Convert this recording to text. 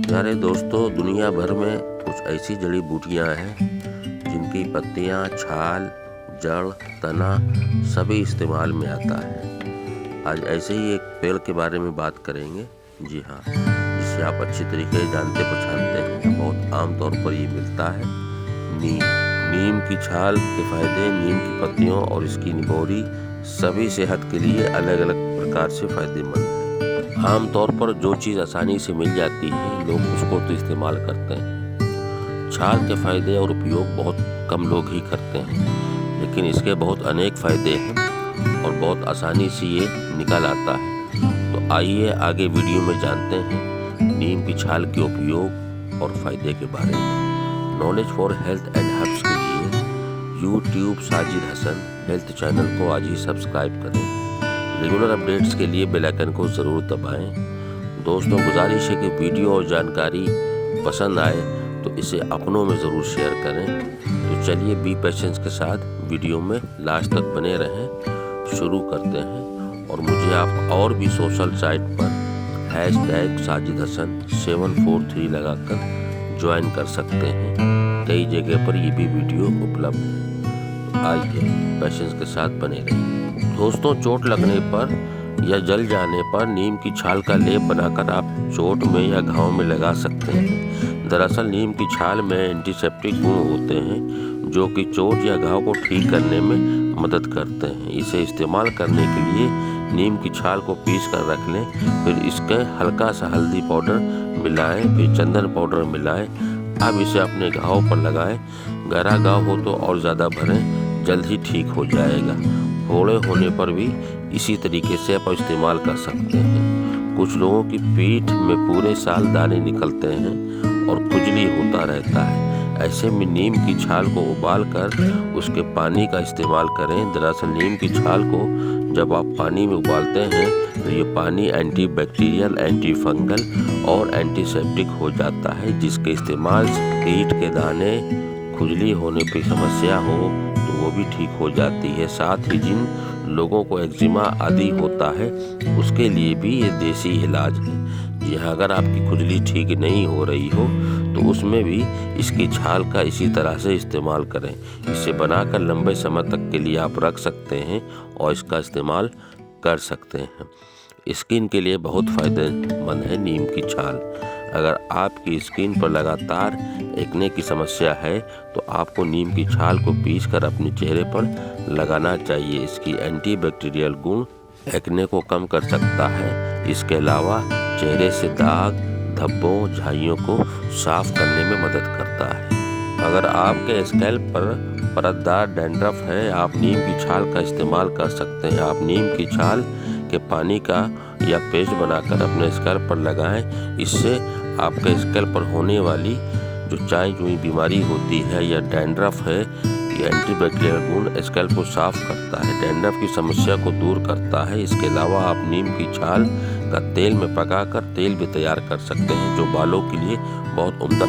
प्यारे दोस्तों, दुनिया भर में कुछ ऐसी जड़ी बूटियां हैं जिनकी पत्तियां, छाल, जड़, तना सभी इस्तेमाल में आता है। आज ऐसे ही एक पेड़ के बारे में बात करेंगे। जी हाँ, जिसे आप अच्छी तरीके से जानते पहचानते हैं। बहुत आमतौर पर ये मिलता है नीम। नीम की छाल के फायदे, नीम की पत्तियों और इसकी निबोरी सभी सेहत के लिए अलग अलग प्रकार से फायदेमंद है। आमतौर पर जो चीज़ आसानी से मिल जाती है, लोग उसको तो इस्तेमाल करते हैं। छाल के फायदे और उपयोग बहुत कम लोग ही करते हैं, लेकिन इसके बहुत अनेक फायदे हैं और बहुत आसानी से ये निकल आता है। तो आइए आगे वीडियो में जानते हैं नीम की छाल के उपयोग और फायदे के बारे में। Knowledge for health and herbs के लिए YouTube Sajid Hasan health channel को आज ही सब्सक्राइब करें। रेगुलर अपडेट्स के लिए बेल आइकन को ज़रूर दबाएं। दोस्तों, गुजारिश है कि वीडियो और जानकारी पसंद आए तो इसे अपनों में ज़रूर शेयर करें। तो चलिए बी पेशेंस के साथ वीडियो में लास्ट तक बने रहें। शुरू करते हैं। और मुझे आप और भी सोशल साइट पर #साजिद हसन 743 लगाकर ज्वाइन कर सकते हैं। कई जगह पर ये भी वीडियो उपलब्ध है। तो आइए पेशेंस के साथ बने रहें। दोस्तों, चोट लगने पर या जल जाने पर नीम की छाल का लेप बनाकर आप चोट में या घाव में लगा सकते हैं। दरअसल नीम की छाल में एंटीसेप्टिक गुण होते हैं जो कि चोट या घाव को ठीक करने में मदद करते हैं। इसे इस्तेमाल करने के लिए नीम की छाल को पीस कर रख लें, फिर इसके हल्का सा हल्दी पाउडर मिलाएं, फिर चंदन पाउडर मिलाएं। अब इसे अपने घाव पर लगाएं। गहरा घाव हो तो और ज़्यादा भरें, जल्द ही ठीक हो जाएगा। फोड़े होने पर भी इसी तरीके से आप इस्तेमाल कर सकते हैं। कुछ लोगों की पीठ में पूरे साल दाने निकलते हैं और खुजली होता रहता है। ऐसे में नीम की छाल को उबाल कर उसके पानी का इस्तेमाल करें। दरअसल नीम की छाल को जब आप पानी में उबालते हैं तो ये पानी एंटीबैक्टीरियल, एंटी फंगल और एंटीसेप्टिक हो जाता है, जिसके इस्तेमाल से पीठ के दाने, खुजली होने की समस्या हो तो वो भी ठीक हो जाती है। साथ ही जिन लोगों को एक्जिमा आदि होता है उसके लिए भी ये देसी इलाज है। जी हाँ, अगर आपकी खुजली ठीक नहीं हो रही हो तो उसमें भी इसकी छाल का इसी तरह से इस्तेमाल करें। इसे बनाकर लंबे समय तक के लिए आप रख सकते हैं और इसका इस्तेमाल कर सकते हैं। स्किन के लिए बहुत फायदेमंद है नीम की छाल। अगर आपकी स्किन पर लगातार एक्ने की समस्या है तो आपको नीम की छाल को पीसकर अपने चेहरे पर लगाना चाहिए। इसकी एंटीबैक्टीरियल गुण एक्ने को कम कर सकता है। इसके अलावा चेहरे से दाग, धब्बों, झाइयों को साफ करने में मदद करता है। अगर आपके स्कैल्प पर परतदार डैंड्रफ है, आप नीम की छाल का इस्तेमाल कर सकते हैं। आप नीम की छाल के पानी का या पेस्ट बनाकर अपने स्कैल्प पर लगाएं। इससे आपके स्कैल्प पर होने वाली जो चाई चुई बीमारी होती है या डैंड्रफ है, ये एंटीबैक्टीरियल गुण स्कैल्प को साफ करता है, डैंड्रफ की समस्या को दूर करता है। इसके अलावा आप नीम की छाल का तेल में पकाकर तेल भी तैयार कर सकते हैं, जो बालों के लिए बहुत उम्दा